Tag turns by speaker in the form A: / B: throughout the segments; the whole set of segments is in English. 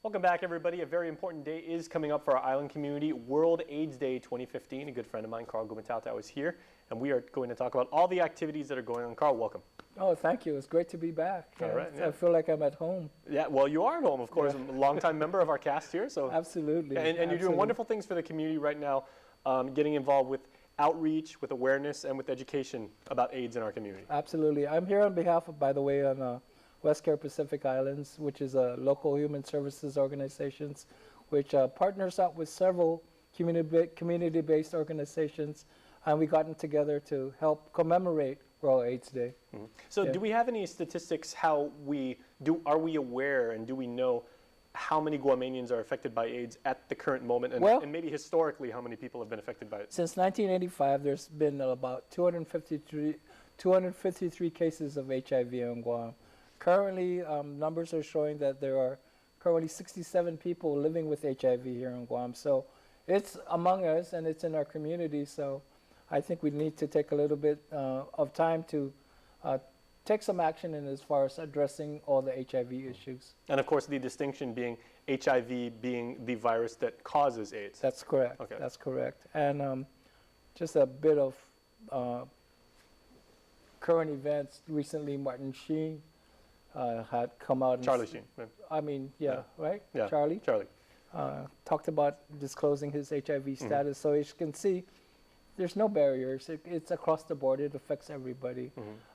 A: Welcome back, everybody. A very important day is coming up for our island community, World AIDS Day 2015. A good friend of mine, Carl Gumatauta, is here, and we are going to talk about all the activities that are going on. Carl, welcome.
B: Oh, thank you. It's great to be back.
A: All right.
B: I feel like I'm at home.
A: Yeah, well, you are at home, of course, a longtime member of our cast here. So
B: Absolutely.
A: And you're doing wonderful things for the community right now, getting involved with outreach, with awareness, and with education about AIDS in our community.
B: Absolutely. I'm here on behalf of, by the way, on Westcare Pacific Islands, which is a local human services organizations, which partners up with several community-based organizations, and we gotten together to help commemorate World AIDS Day.
A: Mm-hmm. So do we have any statistics are we aware and do we know how many Guamanians are affected by AIDS at the current moment, and maybe historically how many people have been affected by it?
B: Since 1985, there's been about 253 cases of HIV in Guam. Currently, numbers are showing that there are currently 67 people living with HIV here in Guam. So it's among us and it's in our community. So I think we need to take a little bit of time to take some action in as far as addressing all the HIV issues.
A: And of course, the distinction being HIV being the virus that causes AIDS.
B: That's correct.
A: Okay.
B: That's correct. And just a bit of current events. Recently, Martin Sheen had come out.
A: Charlie Sheen.
B: I mean, yeah, right?
A: Yeah.
B: Charlie talked about disclosing his HIV status. So as you can see, there's no barriers. It's across the board. It affects everybody.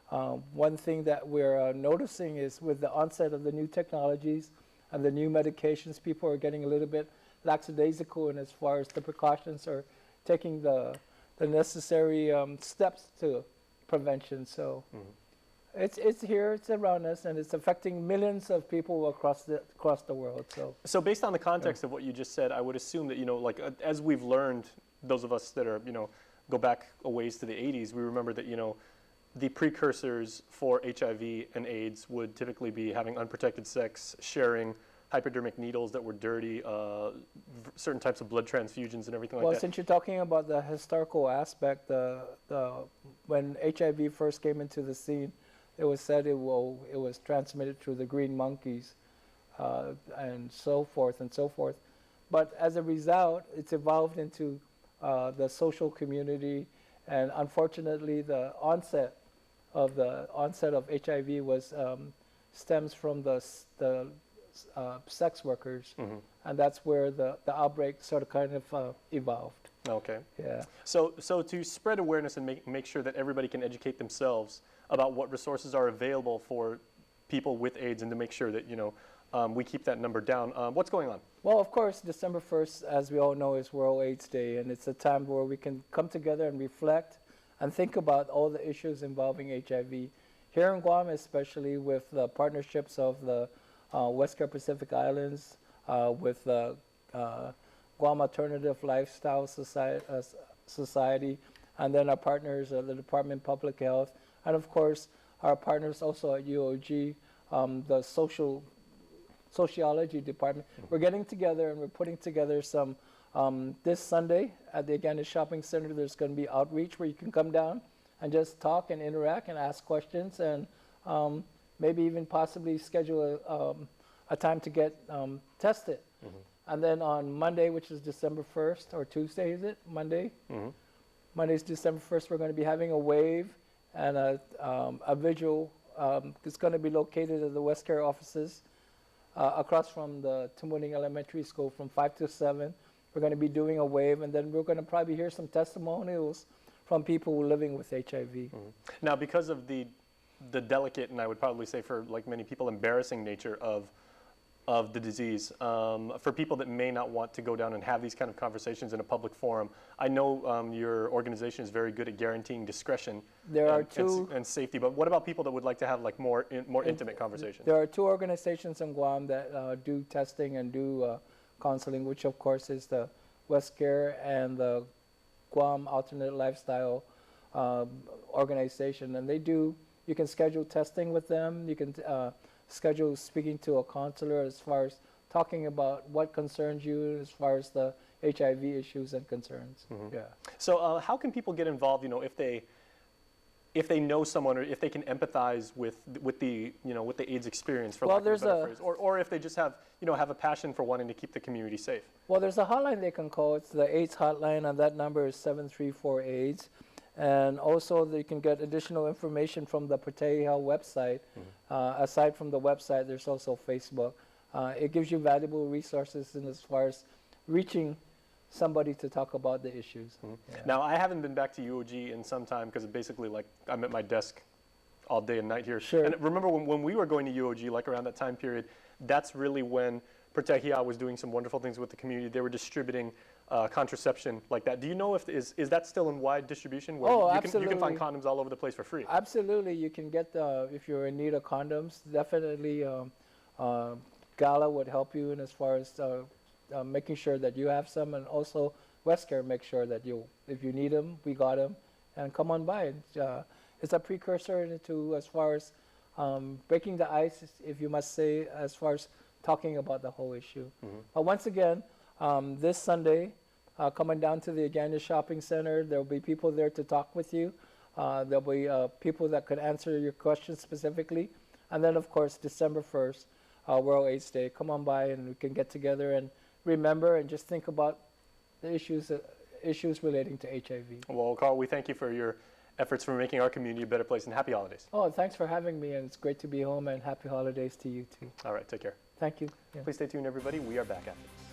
B: One thing that we're noticing is with the onset of the new technologies and the new medications, people are getting a little bit lackadaisical in as far as the precautions or taking the necessary steps to prevention. So it's here, it's around us, and it's affecting millions of people across the world.
A: So based on the context of what you just said, I would assume that, like as we've learned, those of us that are, go back a ways to the 80s, we remember that, the precursors for HIV and AIDS would typically be having unprotected sex, sharing hypodermic needles that were dirty, certain types of blood transfusions and everything like that.
B: Well, since you're talking about the historical aspect, when HIV first came into the scene, it was said it was transmitted through the green monkeys and so forth and so forth. But as a result, it's evolved into the social community, and unfortunately, the onset of HIV was stems from the sex workers, and that's where the outbreak sort of kind of evolved.
A: Okay.
B: Yeah.
A: So to spread awareness and make sure that everybody can educate themselves about what resources are available for people with AIDS, and to make sure that we keep that number down. What's going on?
B: Well, of course, December 1st, as we all know, is World AIDS Day, and it's a time where we can come together and reflect and think about all the issues involving HIV. Here in Guam, especially with the partnerships of the Westcare Pacific Islands, with the Guam Alternative Lifestyle Society, and then our partners, the Department of Public Health, and of course, our partners also at UOG, the Sociology Department. We're getting together and we're putting together some, this Sunday at the Agana Shopping Center, there's going to be outreach where you can come down and just talk and interact and ask questions, and maybe even possibly schedule a time to get tested. And then on Monday, which is December 1st, or Tuesday, is it? Monday? Monday's December 1st, we're going to be having a wave and a vigil. It's going to be located at the Westcare offices across from the Tumuning Elementary School from 5 to 7. We're going to be doing a wave, and then we're going to probably hear some testimonials from people living with HIV.
A: Now, because of the delicate, and I would probably say for like many people, embarrassing nature of the disease, for people that may not want to go down and have these kind of conversations in a public forum, I know your organization is very good at guaranteeing discretion and safety, but what about people that would like to have like more intimate conversations?
B: There are two organizations in Guam that do testing and do counseling, which of course is the Westcare and the Guam Alternate Lifestyle organization, and you can schedule testing with them, you can schedule speaking to a counselor as far as talking about what concerns you as far as the HIV issues and concerns. Yeah.
A: So how can people get involved, if they if they know someone or if they can empathize with the with the AIDS experience, for
B: Well,
A: lack of a
B: there's
A: better
B: a-
A: phrase, or if they just have have a passion for wanting to keep the community safe.
B: Well, there's a hotline they can call. It's the AIDS hotline, and that number is 734-AIDS. And also, they can get additional information from the Prateha website. Aside from the website, there's also Facebook. It gives you valuable resources in as far as reaching somebody to talk about the issues. Yeah.
A: Now, I haven't been back to UOG in some time because basically, like, I'm at my desk all day and night here.
B: Sure.
A: And remember when we were going to UOG, like around that time period, that's really when Prateha was doing some wonderful things with the community. They were distributing contraception like that. Do you know if is that still in wide distribution? Where
B: Oh,
A: you can find
B: absolutely.
A: condoms all over the place for free.
B: Absolutely, you can get if you're in need of condoms. Definitely, Gala would help you in as far as making sure that you have some, and also Westcare make sure that if you need them, we got them, and come on by. It's a precursor to as far as breaking the ice, if you must say, as far as talking about the whole issue. But once again, this Sunday, coming down to the Agana Shopping Center, there will be people there to talk with you. There'll be people that could answer your questions specifically. And then, of course, December 1st, World AIDS Day. Come on by and we can get together and remember and just think about the issues relating to HIV.
A: Well, Carl, we thank you for your efforts for making our community a better place, and happy holidays.
B: Oh, thanks for having me, and it's great to be home, and happy holidays to you too.
A: All right, take care.
B: Thank you. Yeah.
A: Please stay tuned, everybody. We are back after this.